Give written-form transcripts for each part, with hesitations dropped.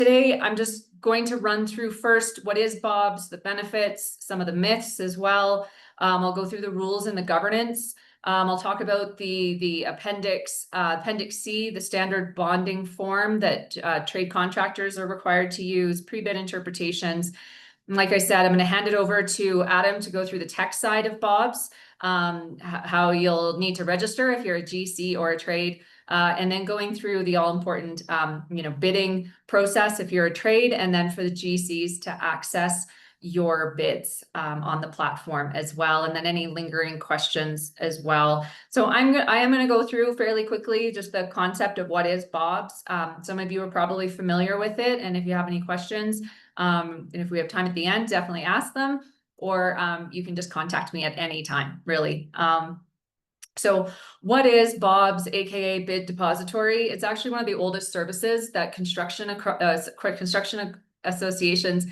Today, I'm just going to run through first what is BOBS, the benefits, some of the myths as well. I'll go through the rules and the governance. I'll talk about the Appendix C, the standard bonding form that trade contractors are required to use, Prebid Interpretations. And like I said, I'm going to hand it over to Adam to go through the tech side of BOBS, how you'll need to register if you're a GC or a trade, and then going through the all-important bidding process if you're a trade, and then for the GCs to access your bids on the platform as well, and then any lingering questions as well. So I am going to go through fairly quickly just the concept of what is BOBS. Some of you are probably familiar with it, and if you have any questions, and if we have time at the end, definitely ask them, or you can just contact me at any time, really. So what is BOBS, aka Bid Depository? It's actually one of the oldest services that construction associations,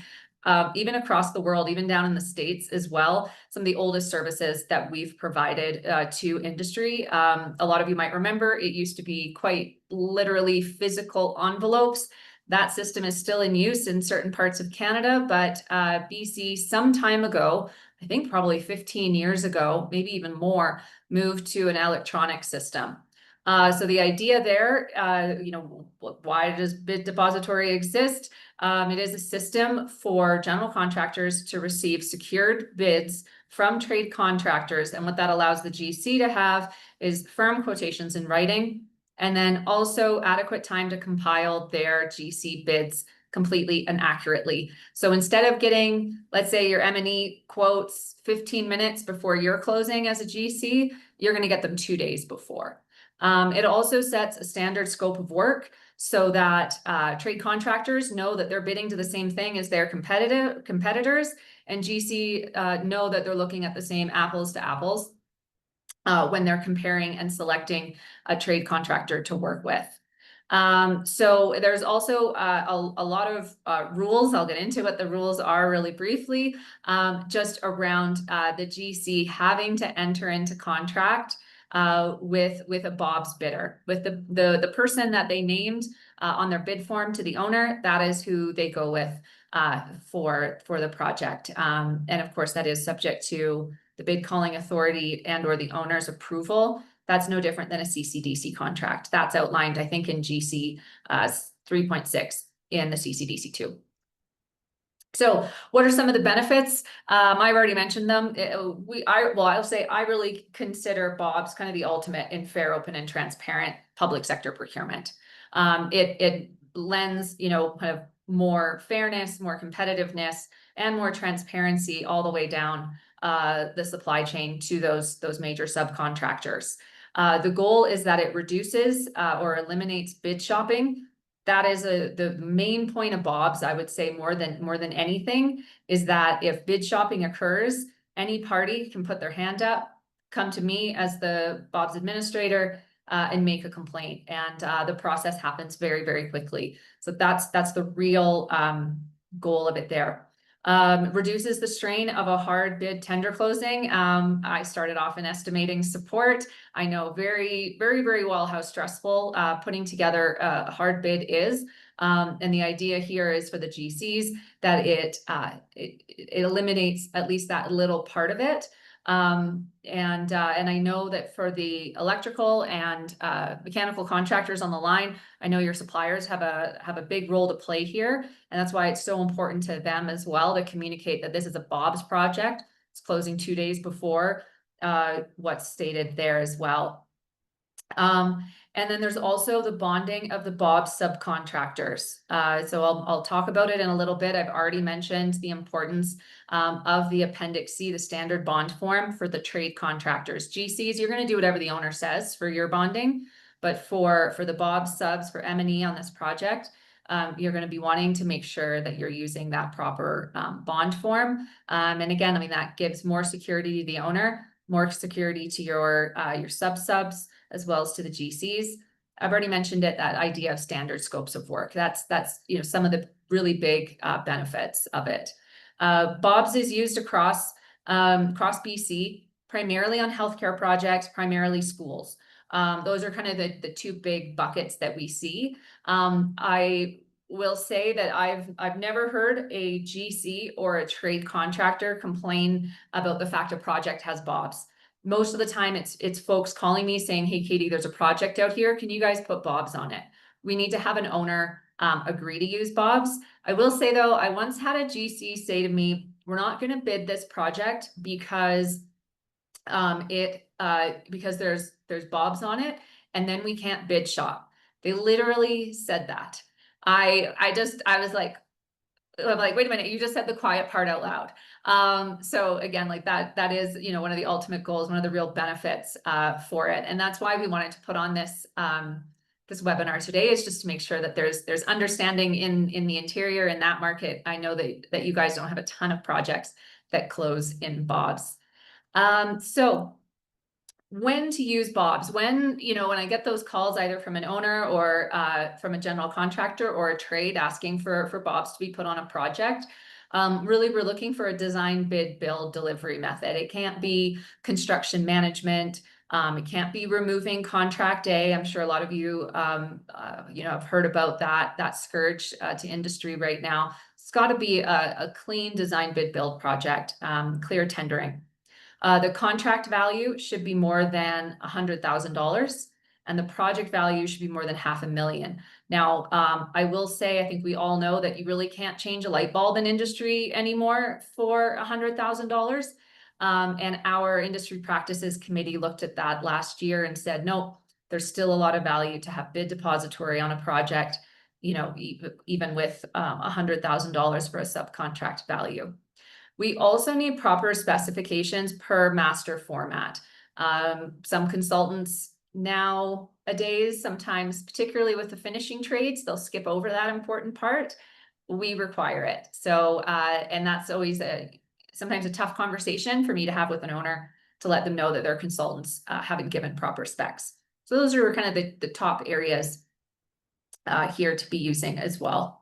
even across the world, even down in the States as well, some of the oldest services that we've provided to industry. A lot of you might remember it used to be quite literally physical envelopes. That system is still in use in certain parts of Canada, but BC some time ago, I think probably 15 years ago, maybe even more, moved to an electronic system. So the idea there, why does Bid Depository exist? It is a system for general contractors to receive secured bids from trade contractors. And what that allows the GC to have is firm quotations in writing, and then also adequate time to compile their GC bids completely and accurately. So instead of getting, let's say, your M&E quotes 15 minutes before you're closing as a GC, you're going to get them 2 days before. It also sets a standard scope of work so that trade contractors know that they're bidding to the same thing as their competitors, and GC know that they're looking at the same apples to apples when they're comparing and selecting a trade contractor to work with. So there's also a lot of rules. I'll get into what the rules are really briefly, just around the GC having to enter into contract with a BOBS bidder, with the person that they named on their bid form to the owner. That is who they go with for the project, and of course that is subject to the bid calling authority and or the owner's approval. That's no different than a CCDC contract. That's outlined, I think, in GC 3.6 in the CCDC 2. So what are some of the benefits? I've already mentioned them. I'll say I really consider BOBS kind of the ultimate in fair, open, and transparent public sector procurement. It lends, kind of more fairness, more competitiveness, and more transparency all the way down the supply chain to those major subcontractors. The goal is that it reduces or eliminates bid shopping. That is the main point of BOBS, I would say, more than anything, is that if bid shopping occurs, any party can put their hand up, come to me as the BOBS administrator, and make a complaint. And the process happens very, very quickly. So that's the real goal of it there. Reduces the strain of a hard bid tender closing. I started off in estimating support. I know very, very, very well how stressful putting together a hard bid is. And the idea here is for the GCs that it eliminates at least that little part of it. And I know that for the electrical and mechanical contractors on the line, I know your suppliers have a big role to play here, and that's why it's so important to them as well to communicate that this is a BOBS project. It's closing 2 days before what's stated there as well. And then there's also the bonding of the BOBS subcontractors. So I'll talk about it in a little bit. I've already mentioned the importance of the Appendix C, the standard bond form for the trade contractors. GCs, you're going to do whatever the owner says for your bonding, but for the BOBS subs, for M&E on this project, you're going to be wanting to make sure that you're using that proper bond form. And again, I mean, that gives more security to the owner, more security to your subs, as well as to the GCs. I've already mentioned it, that idea of standard scopes of work. That's some of the really big benefits of it. BOBS is used across BC, primarily on healthcare projects, primarily schools. Those are kind of the two big buckets that we see. I will say that I've never heard a GC or a trade contractor complain about the fact a project has BOBS. Most of the time it's folks calling me saying, hey, Katie, there's a project out here. Can you guys put BOBS on it? We need to have an owner agree to use BOBS. I will say though, I once had a GC say to me, we're not going to bid this project because because there's BOBS on it, and then we can't bid shop. They literally said that. I was like, I'm like, wait a minute, you just said the quiet part out loud. So again, like that is, you know, one of the ultimate goals, one of the real benefits for it. And that's why we wanted to put on this this webinar today, is just to make sure that there's understanding in the interior, in that market. I know that you guys don't have a ton of projects that close in BOBS. So when to use BOBS, when I get those calls either from an owner or from a general contractor or a trade asking for BOBS to be put on a project, really we're looking for a design, bid, build, delivery method. It can't be construction management. It can't be removing contract A. I'm sure a lot of you, have heard about that scourge to industry right now. It's got to be a clean design, bid, build project, clear tendering. The contract value should be more than $100,000, and the project value should be more than $500,000. Now, I will say, I think we all know that you really can't change a light bulb in industry anymore for $100,000. And our industry practices committee looked at that last year and said, no, there's still a lot of value to have Bid Depository on a project, even with $100,000 for a subcontract value. We also need proper specifications per master format. Some consultants nowadays, sometimes, particularly with the finishing trades, they'll skip over that important part. We require it. So, and that's always sometimes a tough conversation for me to have with an owner, to let them know that their consultants haven't given proper specs. So those are kind of the top areas here to be using as well.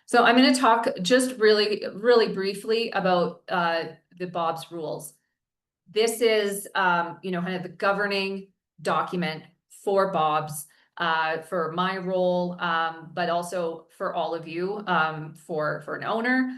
So I'm going to talk just really, really briefly about the BOBS rules. This is, kind of the governing document for BOBS, for my role, but also for all of you, for an owner.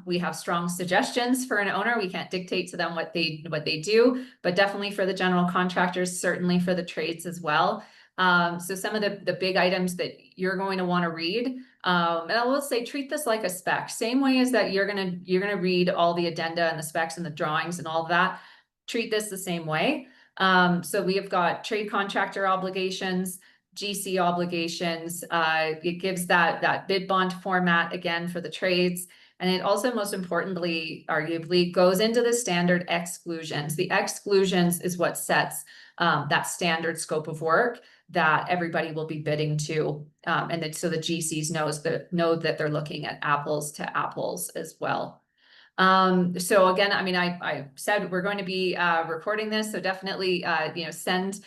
We have strong suggestions for an owner. We can't dictate to them what they do, but definitely for the general contractors, certainly for the trades as well. So some of the big items that you're going to want to read. And I will say, treat this like a spec. Same way as that you're gonna read all the addenda and the specs and the drawings and all of that. Treat this the same way. So we have got trade contractor obligations, GC obligations. It gives that bid bond format again for the trades. And it also, most importantly, arguably, goes into the standard exclusions. The exclusions is what sets that standard scope of work that everybody will be bidding to. And then so the GCs know that they're looking at apples to apples as well. So again, I mean, I said we're going to be recording this, so definitely send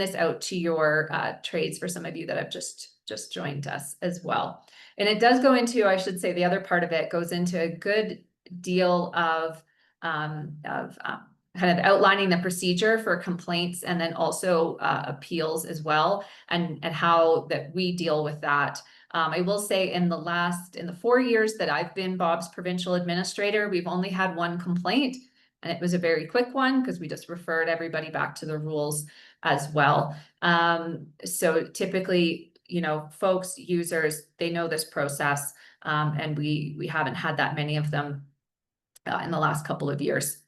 this out to your trades, for some of you that have just joined us as well. And it does go into, I should say, the other part of it goes into a good deal of kind of outlining the procedure for complaints, and then also appeals as well, and how that we deal with that. I will say in the 4 years that I've been BOBS provincial administrator, we've only had one complaint, and it was a very quick one because we just referred everybody back to the rules as well. So typically, folks, users, they know this process, and we haven't had that many of them in the last couple of years.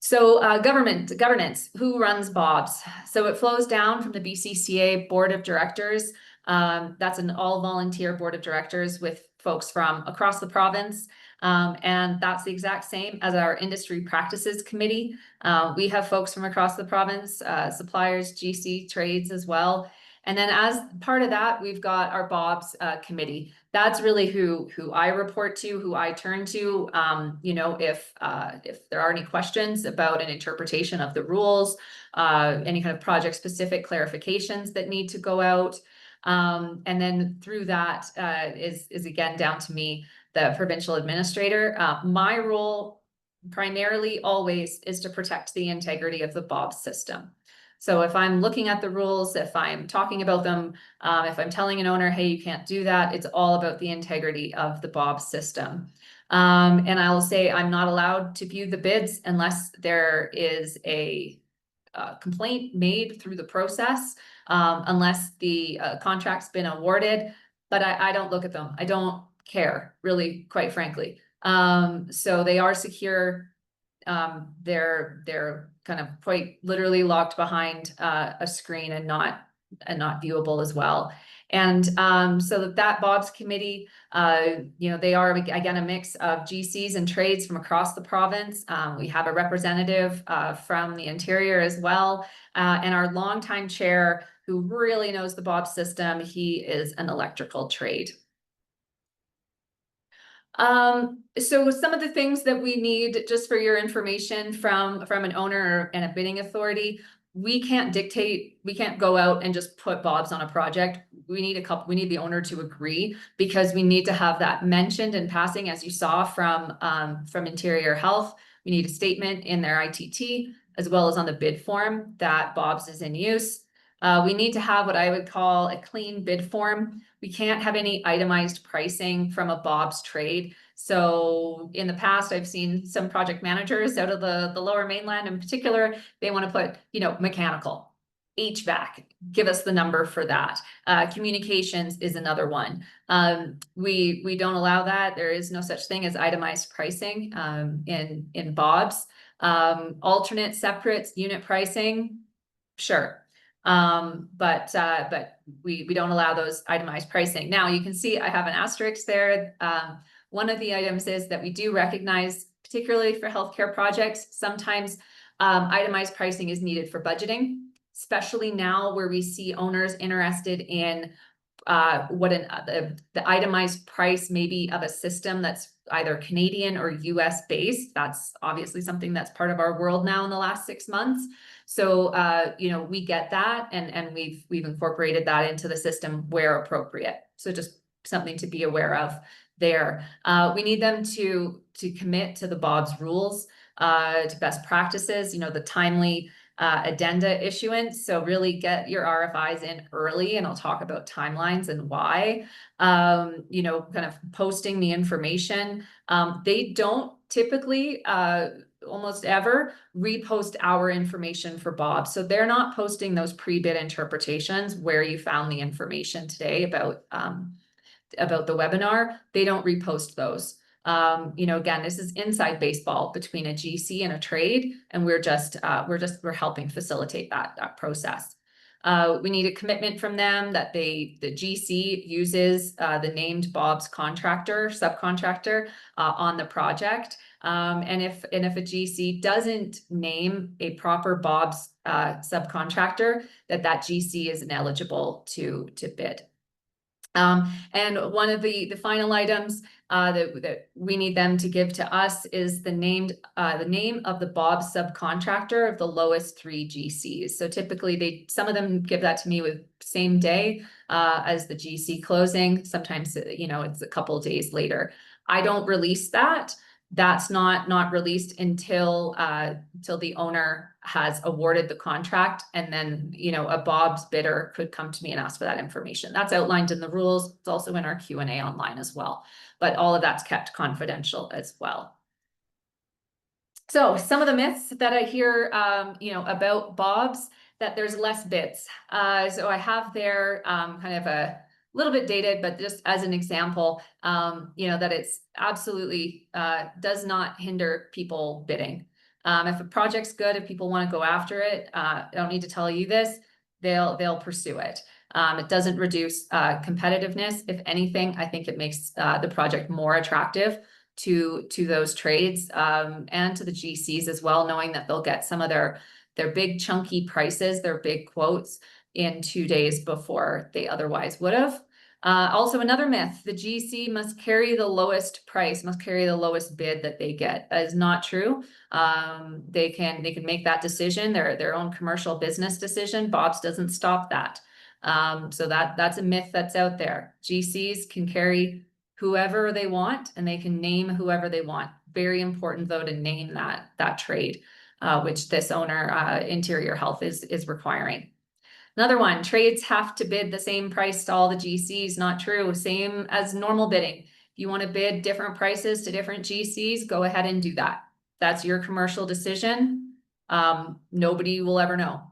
So governance, who runs BOBS? So it flows down from the BCCA Board of Directors. That's an all-volunteer board of directors with folks from across the province. And that's the exact same as our industry practices committee. We have folks from across the province, suppliers, GC, trades as well. And then as part of that, we've got our BOBS committee. That's really who I report to, who I turn to, if there are any questions about an interpretation of the rules, any kind of project specific clarifications that need to go out. And then through that is again down to me, the provincial administrator. My role primarily always is to protect the integrity of the BOBS system. So if I'm looking at the rules, if I'm talking about them, if I'm telling an owner, hey, you can't do that, it's all about the integrity of the BOBS system. And I will say I'm not allowed to view the bids unless there is a complaint made through the process, unless the contract's been awarded, but I don't look at them. I don't care, really, quite frankly. So they are secure. They're kind of quite literally locked behind a screen and not viewable as well. And so that BOBS committee, they are, again, a mix of GCs and trades from across the province. We have a representative from the interior as well, and our longtime chair who really knows the BOBS system. He is an electrical trade. So some of the things that we need, just for your information, from an owner and a bidding authority, we can't dictate, we can't go out and just put BOBS on a project. We need the owner to agree, because we need to have that mentioned in passing, as you saw from Interior Health. We need a statement in their ITT, as well as on the bid form, that BOBS is in use. We need to have what I would call a clean bid form. We can't have any itemized pricing from a BOBS trade. So in the past, I've seen some project managers out of the lower mainland in particular, they want to put, mechanical, HVAC, give us the number for that. Communications is another one. We don't allow that. There is no such thing as itemized pricing in BOBS. Alternate, separate unit pricing, sure. But we don't allow those itemized pricing. Now you can see I have an asterisk there. One of the items is that we do recognize, particularly for healthcare projects, sometimes itemized pricing is needed for budgeting, especially now where we see owners interested in what the itemized price maybe of a system that's either Canadian or US based. That's obviously something that's part of our world now in the last 6 months. So, we get that, and we've incorporated that into the system where appropriate. So just something to be aware of there. We need them to commit to the BOBS rules, to best practices, the timely addenda issuance. So really get your RFIs in early, and I'll talk about timelines and why. Kind of posting the information. They don't typically almost ever repost our information for BOBS. So they're not posting those pre-bid interpretations where you found the information today about the webinar. They don't repost those. Again, this is inside baseball between a GC and a trade, and we're helping facilitate that process. We need a commitment from them that the GC uses the named BOBS contractor, subcontractor on the project. And if a GC doesn't name a proper BOBS subcontractor, that GC is ineligible to bid. And one of the final items that we need them to give to us is the name of the BOBS subcontractor of the lowest 3 GCs. So typically some of them give that to me with same day as the GC closing. Sometimes it's a couple of days later. I don't release that. That's not released until the owner has awarded the contract, and then a BOBS bidder could come to me and ask for that information. That's outlined in the rules. It's also in our Q&A online as well, but all of that's kept confidential as well. So some of the myths that I hear about BOBS, that there's less bids. So I have there kind of a little bit dated, but just as an example, that it's absolutely does not hinder people bidding. If a project's good, if people want to go after it, I don't need to tell you this, they'll pursue it. It doesn't reduce competitiveness. If anything, I think it makes the project more attractive to those trades and to the GCs as well, knowing that they'll get some of their big chunky prices, their big quotes in 2 days before they otherwise would have. Also another myth, the GC must carry the lowest price, must carry the lowest bid that they get. That is not true. They can make that decision, their own commercial business decision. BOBS doesn't stop that. So that's a myth that's out there. GCs can carry whoever they want, and they can name whoever they want. Very important though to name that trade. which this owner, Interior Health, is requiring. Another one, trades have to bid the same price to all the GCs. Not true. Same as normal bidding. If you want to bid different prices to different GCs, go ahead and do that. That's your commercial decision. Nobody will ever know.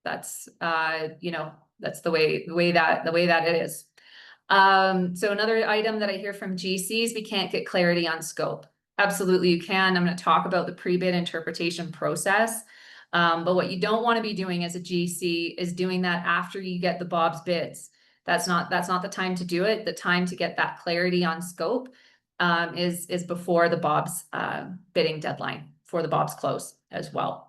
That's that's the way that it is. So another item that I hear from GCs, we can't get clarity on scope. Absolutely, you can. I'm going to talk about the pre-bid interpretation process. But what you don't want to be doing as a GC is doing that after you get the BOBS bids. That's not the time to do it. The time to get that clarity on scope is before the BOBS bidding deadline, for the BOBS close as well.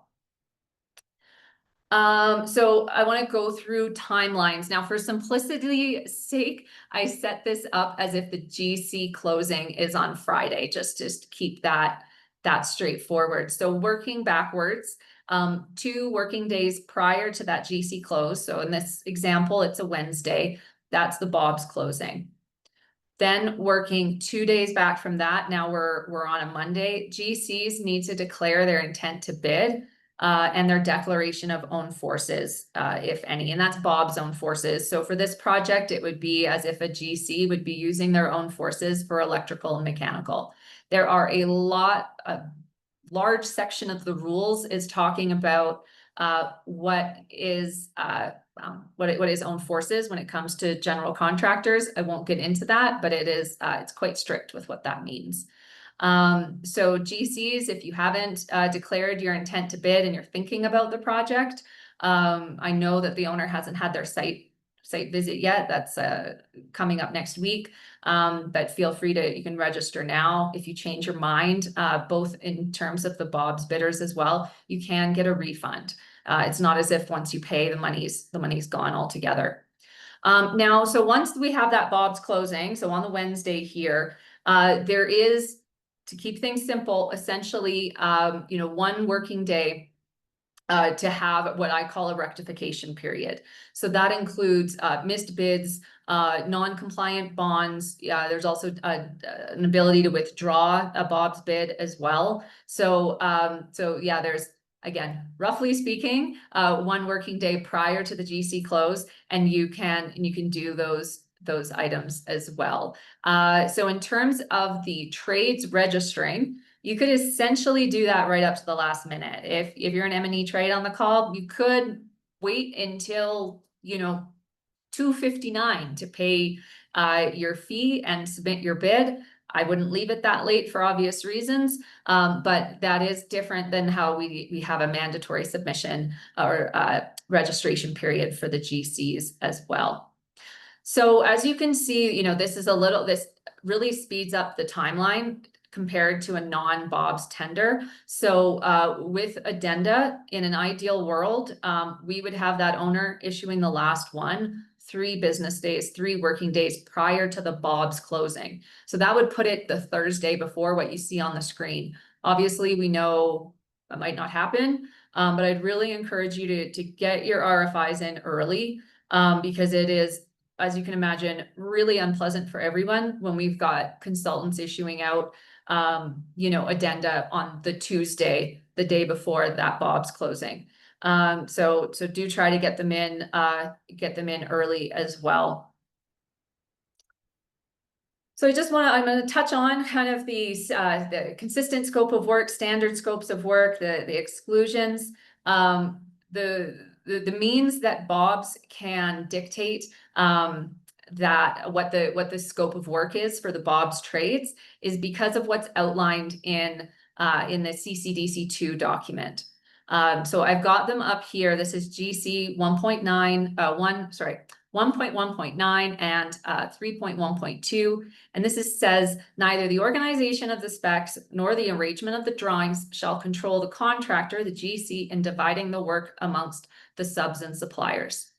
So I want to go through timelines. Now, for simplicity's sake, I set this up as if the GC closing is on Friday, just to keep that straightforward. So working backwards, 2 working days prior to that GC close. So in this example, it's a Wednesday. That's the BOBS closing. Then working 2 days back from that, now we're on a Monday. GCs need to declare their intent to bid and their declaration of own forces, if any, and that's BOBS own forces. So for this project, it would be as if a GC would be using their own forces for electrical and mechanical. There are a large section of the rules is talking about what is own forces when it comes to general contractors. I won't get into that, but it is it's quite strict with what that means. So GCs, if you haven't declared your intent to bid and you're thinking about the project, I know that the owner hasn't had their site visit yet. That's coming up next week. But feel free you can register now. If you change your mind, both in terms of the BOBS bidders as well, you can get a refund. It's not as if once you pay, the money's gone altogether. Now, so once we have that BOBS closing, so on the Wednesday here, there is, to keep things simple, essentially, 1 working day to have what I call a rectification period. So that includes missed bids, non-compliant bonds. There's also an ability to withdraw a BOBS bid as well. So yeah, there's, again, roughly speaking, 1 working day prior to the GC close, and you can do those items as well. So in terms of the trades registering, you could essentially do that right up to the last minute. If you're an M&E trade on the call, you could wait until 2:59 to pay your fee and submit your bid. I wouldn't leave it that late for obvious reasons, but that is different than how we have a mandatory submission or registration period for the GCs as well. So as you can see, this really speeds up the timeline compared to a non-BOBS tender. So with addenda, in an ideal world, we would have that owner issuing the last one 3 business days, 3 working days prior to the BOBS closing. So that would put it the Thursday before what you see on the screen. Obviously, we know that might not happen, but I'd really encourage you to get your RFIs in early, because it is, as you can imagine, really unpleasant for everyone when we've got consultants issuing out addenda on the Tuesday, the day before that BOBS closing. So do try to get them in early as well. So I'm going to touch on kind of these the consistent scope of work, standard scopes of work, the exclusions, the means that BOBS can dictate that what the scope of work is for the BOBS trades is because of what's outlined in the CCDC2 document. So I've got them up here. This is GC 1.1.9 and 3.1.2. And this says neither the organization of the specs nor the arrangement of the drawings shall control the contractor, the GC, in dividing the work amongst the subs and suppliers.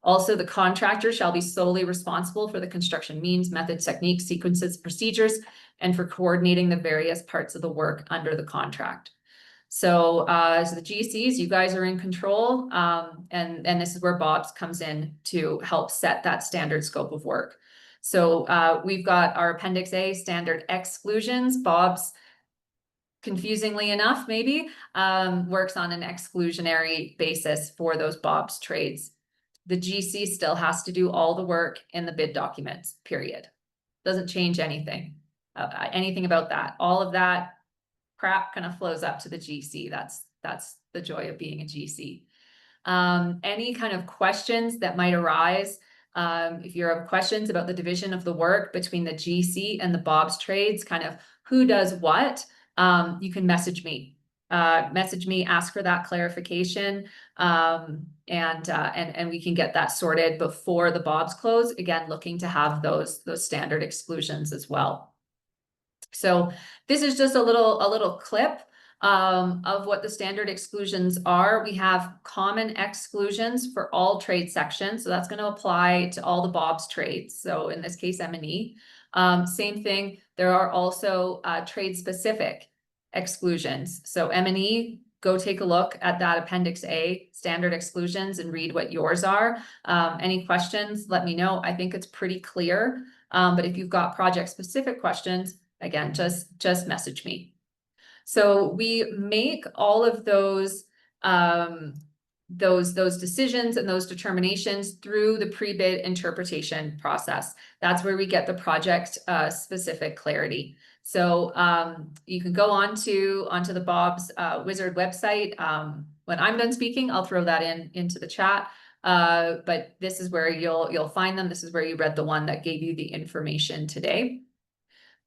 Also, the contractor shall be solely responsible for the construction means, methods, techniques, sequences, procedures, and for coordinating the various parts of the work under the contract. So, so the GCs, you guys are in control, and this is where BOBS comes in to help set that standard scope of work. So we've got our Appendix A, standard exclusions. BOBS confusingly enough, maybe, works on an exclusionary basis for those BOBS trades. The GC still has to do all the work in the bid documents, period. Doesn't change anything about that. All of that crap kind of flows up to the GC. That's the joy of being a GC. Any kind of questions that might arise, if you have questions about the division of the work between the GC and the BOBS trades, kind of who does what, you can message me. Ask for that clarification, and we can get that sorted before the BOBS close. Again, looking to have those standard exclusions as well. So this is just a little clip of what the standard exclusions are. We have common exclusions for all trade sections. So that's going to apply to all the BOBS trades. So in this case, M&E. Same thing. There are also trade specific exclusions. So M&E, go take a look at that Appendix A standard exclusions and read what yours are. Any questions, let me know. I think it's pretty clear. But if you've got project specific questions, again, just message me. So we make all of those decisions and those determinations through the pre-bid interpretation process. That's where we get the project specific clarity. So you can go onto the BOBS Wizard website. When I'm done speaking, I'll throw that into the chat. But this is where you'll find them. This is where you read the one that gave you the information today.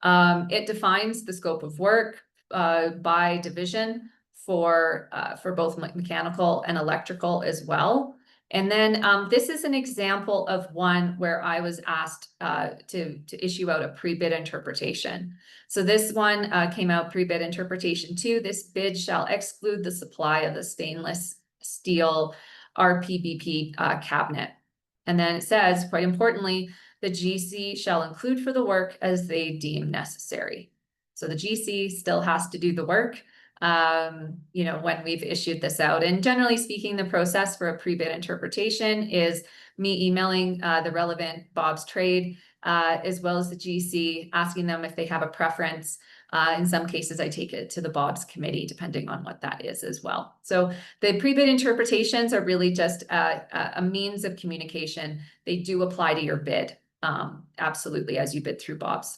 It defines the scope of work by division for both mechanical and electrical as well. And then this is an example of one where I was asked to issue out a pre-bid interpretation. So this one came out pre-bid interpretation 2. This bid shall exclude the supply of the stainless steel RPBP cabinet. And then it says, quite importantly, the GC shall include for the work as they deem necessary. So the GC still has to do the work, when we've issued this out. And generally speaking, the process for a pre-bid interpretation is me emailing the relevant BOBS trade, as well as the GC, asking them if they have a preference. In some cases, I take it to the BOBS committee, depending on what that is as well. So the pre-bid interpretations are really just a means of communication. They do apply to your bid, absolutely, as you bid through BOBS.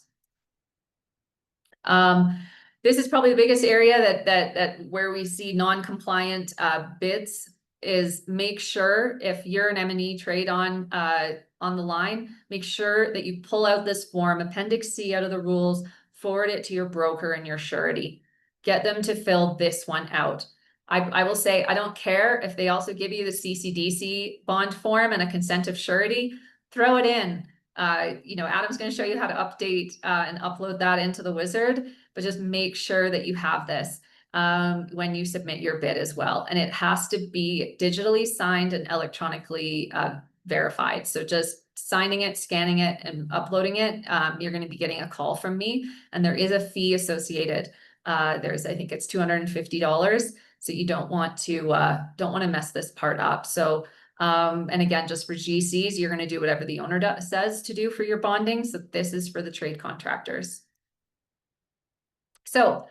This is probably the biggest area that where we see non-compliant bids is make sure if you're an M&E trade on the line, make sure that you pull out this form, Appendix C out of the rules, forward it to your broker and your surety. Get them to fill this one out. I will say, I don't care if they also give you the CCDC bond form and a consent of surety, throw it in. Adam's going to show you how to update and upload that into the wizard, but just make sure that you have this when you submit your bid as well. And it has to be digitally signed and electronically verified. So just signing it, scanning it, and uploading it, you're going to be getting a call from me, and there is a fee associated. I think it's $250. So you don't want to mess this part up. So and again, just for GCs, you're going to do whatever the owner says to do for your bonding. So this is for the trade contractors. So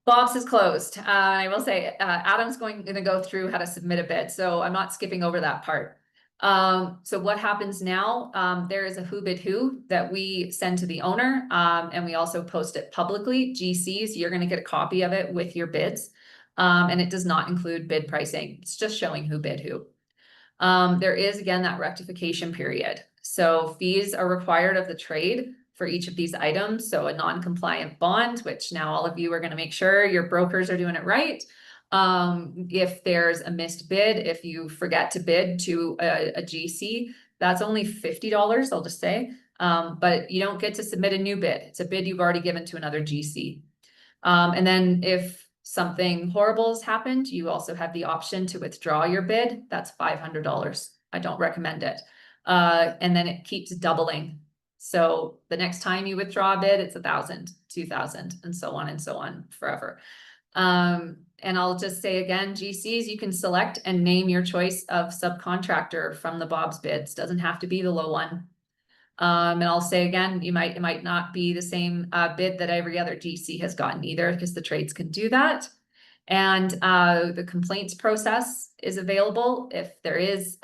BOBS is closed. I will say Adam's going to go through how to submit a bid, so I'm not skipping over that part. So what happens now? There is a who bid who that we send to the owner, and we also post it publicly. GCs, you're going to get a copy of it with your bids, and it does not include bid pricing. It's just showing who bid who. There is, again, that rectification period. So fees are required of the trade for each of these items. So a non-compliant bond, which now all of you are going to make sure your brokers are doing it right. If there's a missed bid, if you forget to bid to a GC, that's only $50, I'll just say. But you don't get to submit a new bid. It's a bid you've already given to another GC. And then if something horrible has happened, you also have the option to withdraw your bid. That's $500. I don't recommend it. And then it keeps doubling. So the next time you withdraw a bid, it's $1,000, $2,000, and so on forever. And I'll just say again, GCs, you can select and name your choice of subcontractor from the BOBS bids. Doesn't have to be the low one. And I'll say again, it might not be the same bid that every other GC has gotten either, because the trades can do that. And the complaints process is available if there is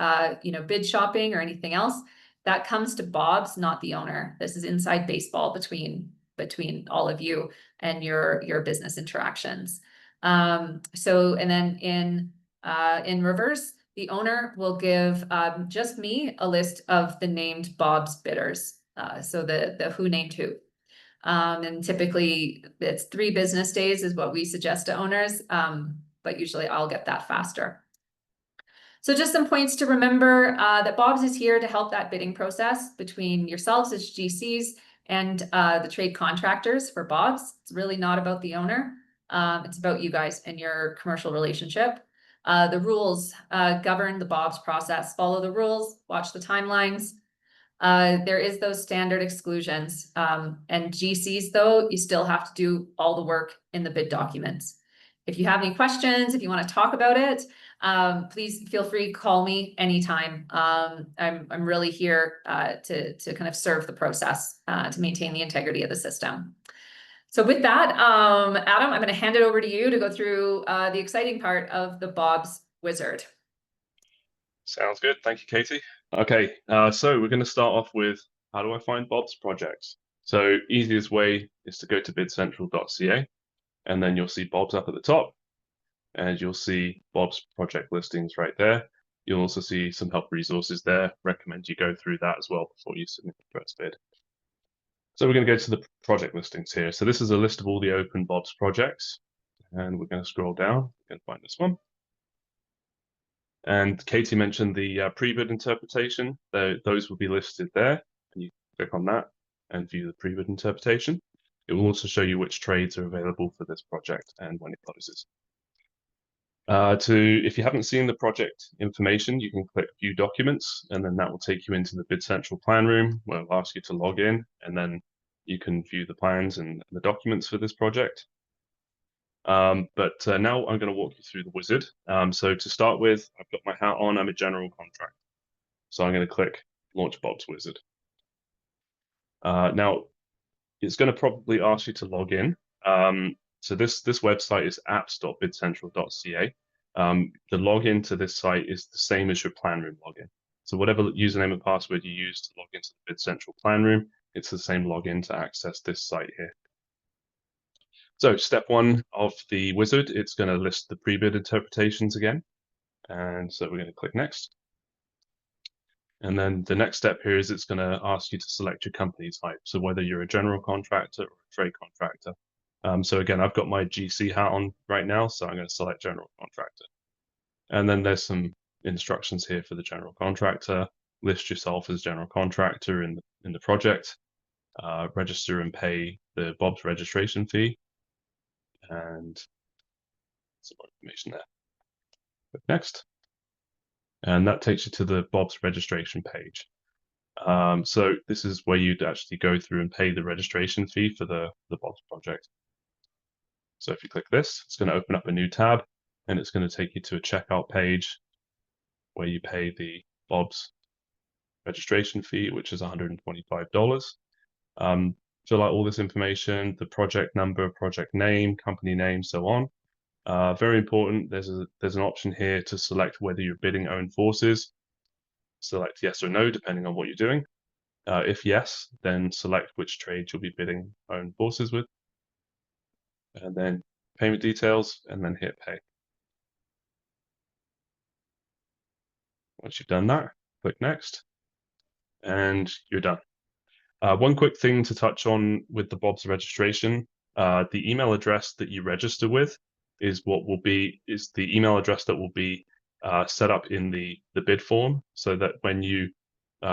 bid shopping or anything else. That comes to BOBS, not the owner. This is inside baseball between all of you and your business interactions. And then in reverse, the owner will give just me a list of the named BOBS bidders. So the who named who. And typically it's 3 business days is what we suggest to owners. But usually I'll get that faster. So just some points to remember, that BOBS is here to help that bidding process between yourselves as GCs and the trade contractors for BOBS. It's really not about the owner. It's about you guys and your commercial relationship. The rules govern the BOBS process. Follow the rules, watch the timelines. There is those standard exclusions. And GCs, though, you still have to do all the work in the bid documents. If you have any questions, if you want to talk about it, please feel free to call me anytime. I'm really here to kind of serve the process to maintain the integrity of the system. So with that, Adam, I'm going to hand it over to you to go through the exciting part of the BOBS wizard. Sounds good. Thank you, Katie. Okay, so we're going to start off with how do I find BOBS projects? So easiest way is to go to BidCentral.ca, and then you'll see BOBS up at the top, and you'll see BOBS project listings right there. You'll also see some help resources there. Recommend you go through that as well before you submit the first bid. So we're going to go to the project listings here. So this is a list of all the open BOBS projects, and we're going to scroll down and find this one. And Katie mentioned the Prebid interpretation. Those will be listed there. And you click on that and view the Prebid interpretation. It will also show you which trades are available for this project and when it closes. If you haven't seen the project information, you can click View Documents, and then that will take you into the BidCentral plan room, where it'll ask you to log in, and then you can view the plans and the documents for this project. But now I'm going to walk you through the wizard. So to start with, I've got my hat on. I'm a general contractor. So I'm going to click Launch BOBS Wizard. Now, it's going to probably ask you to log in. So this website is apps.bidcentral.ca. The login to this site is the same as your plan room login. So whatever username and password you use to log into the BidCentral plan room, it's the same login to access this site here. So step 1 of the wizard, it's going to list the pre-bid interpretations again. And so we're going to click next. And then the next step here is it's going to ask you to select your company type. So whether you're a general contractor or a trade contractor. So again, I've got my GC hat on right now, so I'm going to select general contractor. And then there's some instructions here for the general contractor. List yourself as general contractor in the project. Register and pay the BOBS registration fee. And some more information there. Click next. And that takes you to the BOBS registration page. So this is where you'd actually go through and pay the registration fee for the BOBS project. So if you click this, it's going to open up a new tab, and it's going to take you to a checkout page where you pay the BOBS registration fee, which is $125. Fill out all this information, the project number, project name, company name, so on. Very important, there's an option here to select whether you're bidding owned forces. Select yes or no, depending on what you're doing. If yes, then select which trade you'll be bidding owned forces with. And then payment details, and then hit pay. Once you've done that, click next, and you're done. One quick thing to touch on with the BOBS registration, the email address that you register with is the email address that will be set up in the bid form, so that when you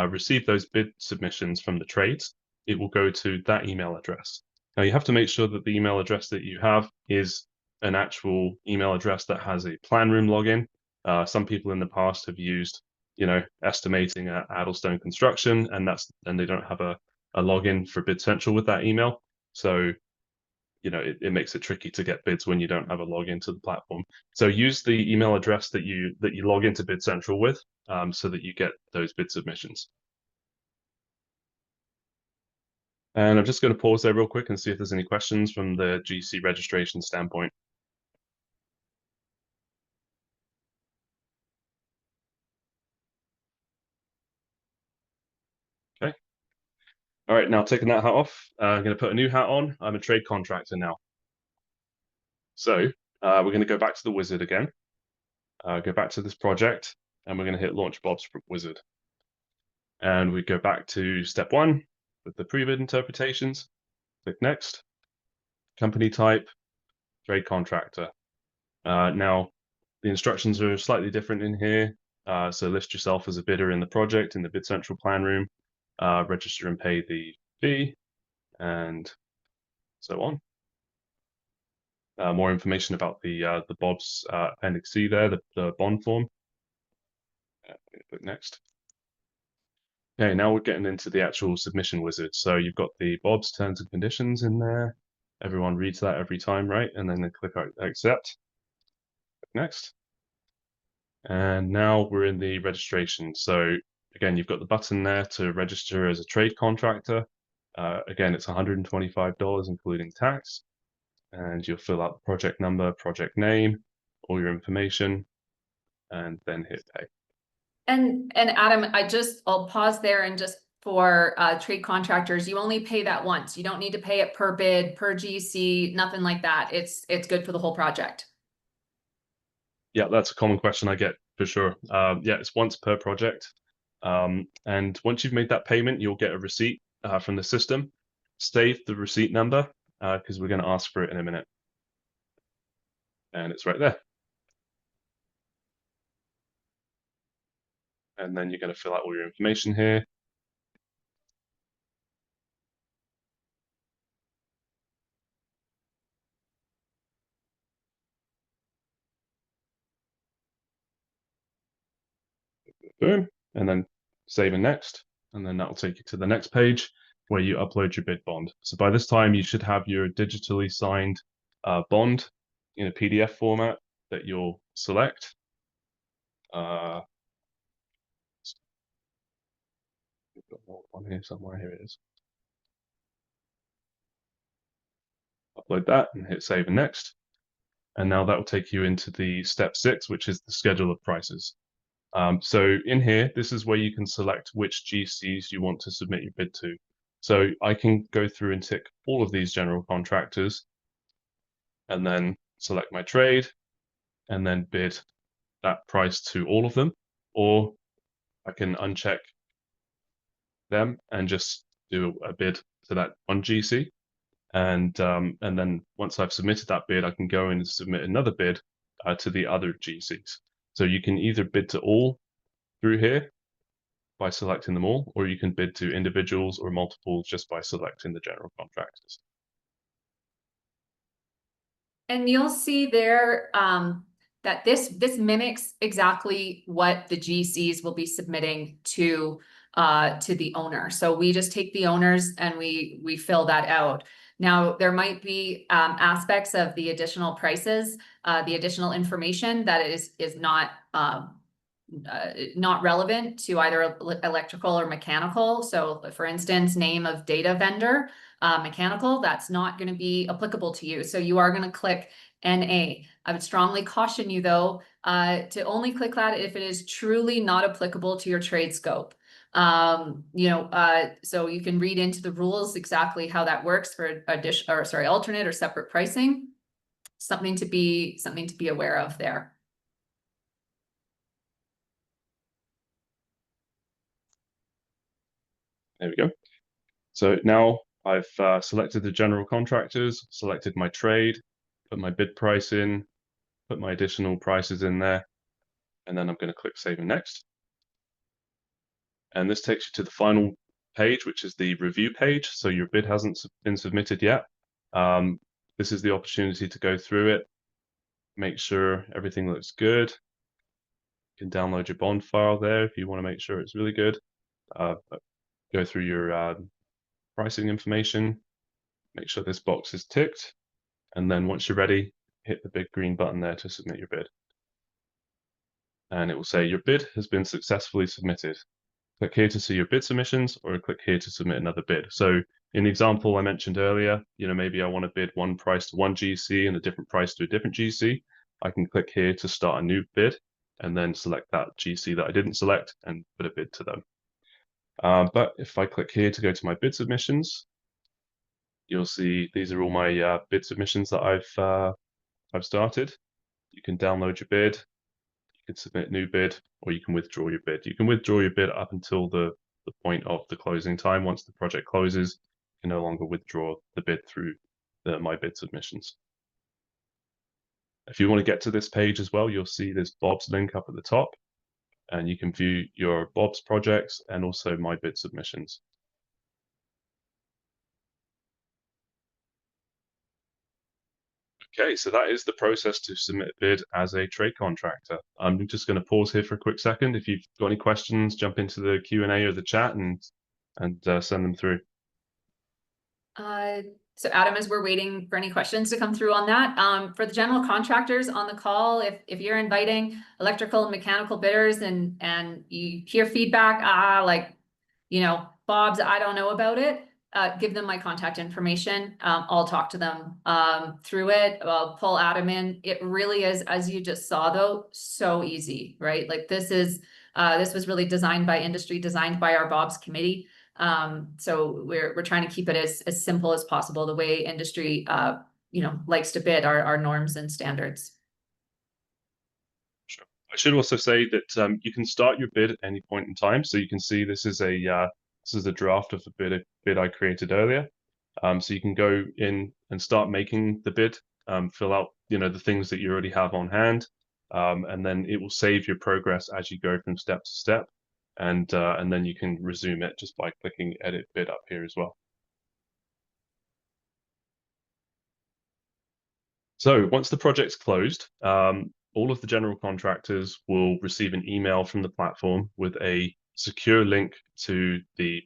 receive those bid submissions from the trades, it will go to that email address. Now you have to make sure that the email address that you have is an actual email address that has a plan room login. Some people in the past have used, estimating at Addlestone Construction, and they don't have a login for BidCentral with that email. So, it makes it tricky to get bids when you don't have a login to the platform. So use the email address that you log into BidCentral with, so that you get those bid submissions. And I'm just going to pause there real quick and see if there's any questions from the GC registration standpoint. Okay. All right, now taking that hat off, I'm going to put a new hat on. I'm a trade contractor now. So we're going to go back to the wizard again, go back to this project, and we're going to hit Launch BOBS Wizard. And we go back to step 1 with the Prebid Interpretations. Click Next. Company type, Trade Contractor. Now, the instructions are slightly different in here. So list yourself as a bidder in the project in the BidCentral plan room, register and pay the fee, and so on. More information about the BOBS Appendix C there, the bond form. Click Next. Okay, now we're getting into the actual submission wizard. So you've got the BOBS terms and conditions in there. Everyone reads that every time, right? And then they click Accept. Click Next. And now we're in the registration. So again, you've got the button there to register as a trade contractor. Again, it's $125 including tax. And you'll fill out the project number, project name, all your information, and then hit pay. And Adam, I'll pause there, and just for trade contractors, you only pay that once. You don't need to pay it per bid, per GC, nothing like that. It's good for the whole project. Yeah, that's a common question I get for sure. Yeah, it's once per project. And once you've made that payment, you'll get a receipt from the system. Save the receipt number because we're going to ask for it in a minute. And it's right there. And then you're going to fill out all your information here. Boom. And then save and next. And then that will take you to the next page where you upload your bid bond. So by this time, you should have your digitally signed bond in a PDF format that you'll select. We've got one here somewhere. Here it is. Upload that and hit save and next. And now that will take you into the step 6, which is the schedule of prices. So in here, this is where you can select which GCs you want to submit your bid to. So I can go through and tick all of these general contractors and then select my trade and then bid that price to all of them, or I can uncheck them and just do a bid to that one GC. And then once I've submitted that bid, I can go in and submit another bid to the other GCs. So you can either bid to all through here by selecting them all, or you can bid to individuals or multiples just by selecting the general contractors. And you'll see there that this mimics exactly what the GCs will be submitting to the owner. So we just take the owners and we fill that out. Now, there might be aspects of the additional prices, the additional information that is not relevant to either electrical or mechanical. So for instance, name of data vendor, mechanical, that's not going to be applicable to you. So you are going to click NA. I would strongly caution you though, to only click that if it is truly not applicable to your trade scope. So you can read into the rules exactly how that works for alternate or separate pricing. Something to be aware of there. There we go. So now I've selected the general contractors, selected my trade, put my bid price in, put my additional prices in there, and then I'm going to click Save and Next. And this takes you to the final page, which is the review page. So your bid hasn't been submitted yet. This is the opportunity to go through it, make sure everything looks good. You can download your bond file there if you want to make sure it's really good. Go through your pricing information, make sure this box is ticked, and then once you're ready, hit the big green button there to submit your bid. And it will say your bid has been successfully submitted. Click here to see your bid submissions, or click here to submit another bid. So In the example I mentioned earlier, maybe I want to bid one price to one GC and a different price to a different GC. I can click here to start a new bid and then select that GC that I didn't select and put a bid to them. But if I click here to go to my bid submissions, you'll see these are all my bid submissions that I've started. You can download your bid, you can submit a new bid, or you can withdraw your bid. You can withdraw your bid up until the point of the closing time. Once the project closes, you can no longer withdraw the bid through my bid submissions. If you want to get to this page as well, you'll see this BOBS link up at the top, and you can view your BOBS projects and also my bid submissions. Okay, so that is the process to submit a bid as a trade contractor. I'm just going to pause here for a quick second. If you've got any questions, jump into the Q&A or the chat and send them through. So Adam, as we're waiting for any questions to come through on that, for the general contractors on the call, if you're inviting electrical and mechanical bidders and you hear feedback, BOBS, I don't know about it, give them my contact information. I'll talk to them through it. I'll pull Adam in. It really is, as you just saw though, so easy, right? Like this was really designed by industry, designed by our BOBS committee. So we're trying to keep it as simple as possible, the way industry likes to bid our norms and standards. Sure. I should also say that you can start your bid at any point in time. So you can see this is a draft of the bid I created earlier. So you can go in and start making the bid, fill out the things that you already have on hand, and then it will save your progress as you go from step to step. And then you can resume it just by clicking edit bid up here as well. So once the project's closed, all of the general contractors will receive an email from the platform with a secure link to the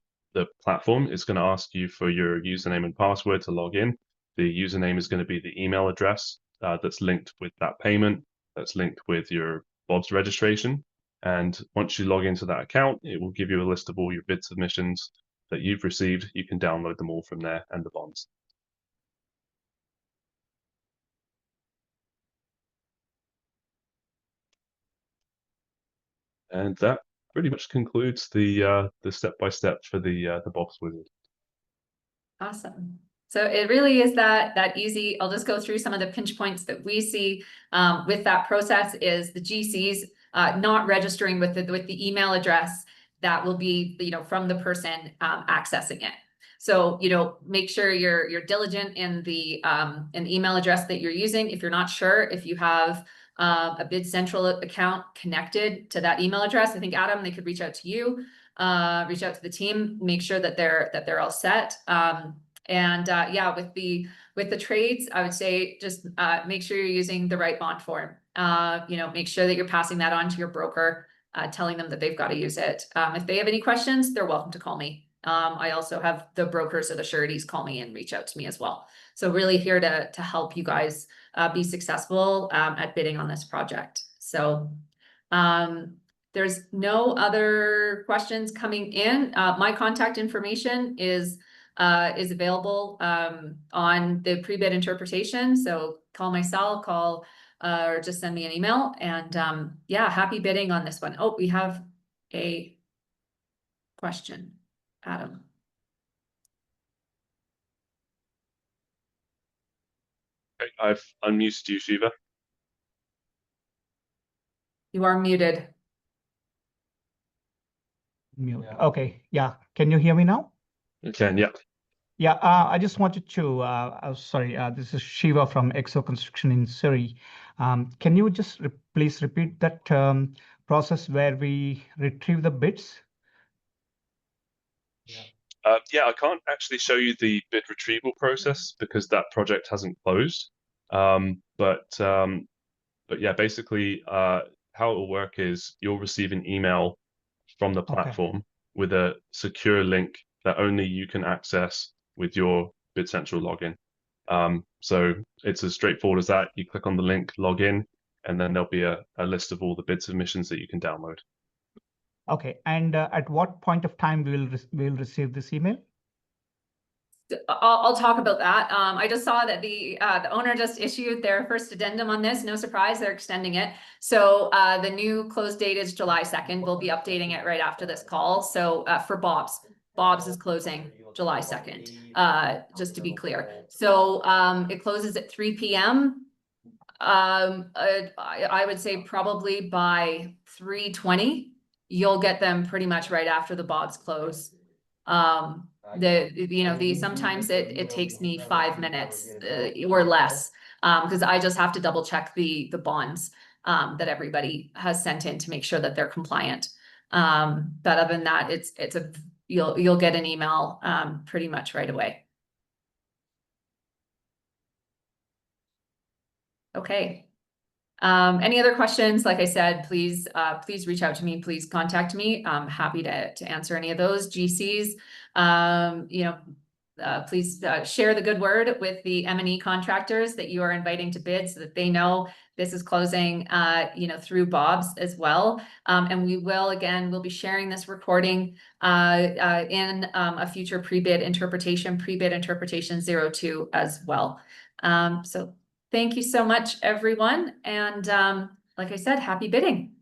platform. It's going to ask you for your username and password to log in. The username is going to be the email address that's linked with that payment, that's linked with your BOBS registration. And once you log into that account, it will give you a list of all your bid submissions that you've received. You can download them all from there and the bonds. And that pretty much concludes the step-by-step for the BOBS wizard. Awesome. So it really is that easy. I'll just go through some of the pinch points that we see with that process is the GCs not registering with the email address that will be from the person accessing it. So make sure you're diligent in the email address that you're using. If you're not sure if you have a BidCentral account connected to that email address, I think Adam, they could reach out to you, reach out to the team, make sure that they're all set. Yeah, with the trades, I would say just make sure you're using the right bond form. Make sure that you're passing that on to your broker, telling them that they've got to use it. If they have any questions, they're welcome to call me. I also have the brokers or the sureties call me and reach out to me as well. So really here to help you guys be successful at bidding on this project. So there's no other questions coming in. My contact information is available on the Prebid Interpretation. So call my cell, or just send me an email. And yeah, happy bidding on this one. Oh, we have a question, Adam. Okay, I've unmuted you, Shiva. You are muted. Mute. Okay, yeah. Can you hear me now? You can, yeah. Yeah, I just wanted to, sorry, this is Shiva from Exo Construction in Surrey. Can you just please repeat that process where we retrieve the bids? Yeah, I can't actually show you the bid retrieval process because that project hasn't closed. But yeah, basically how it will work is you'll receive an email from the platform with a secure link that only you can access with your BidCentral login. So it's as straightforward as that. You click on the link, log in, and then there'll be a list of all the bid submissions that you can download. Okay, and at what point of time we will receive this email? I'll talk about that. I just saw that the owner just issued their first addendum on this. No surprise, they're extending it. So the new close date is July 2nd. We'll be updating it right after this call. So for BOBS is closing July 2nd, just to be clear. So it closes at 3 p.m. I would say probably by 3:20, you'll get them pretty much right after the BOBS close. Sometimes it takes me 5 minutes or less, because I just have to double check the bonds that everybody has sent in to make sure that they're compliant. But other than that, you'll get an email pretty much right away. Okay. Any other questions? Like I said, please reach out to me. Please contact me. I'm happy to answer any of those. GCs, please share the good word with the M&E contractors that you are inviting to bid, so that they know this is closing, through BOBS as well. And we'll be sharing this recording in a future Prebid Interpretation 02 as well. So thank you so much, everyone. And like I said, happy bidding.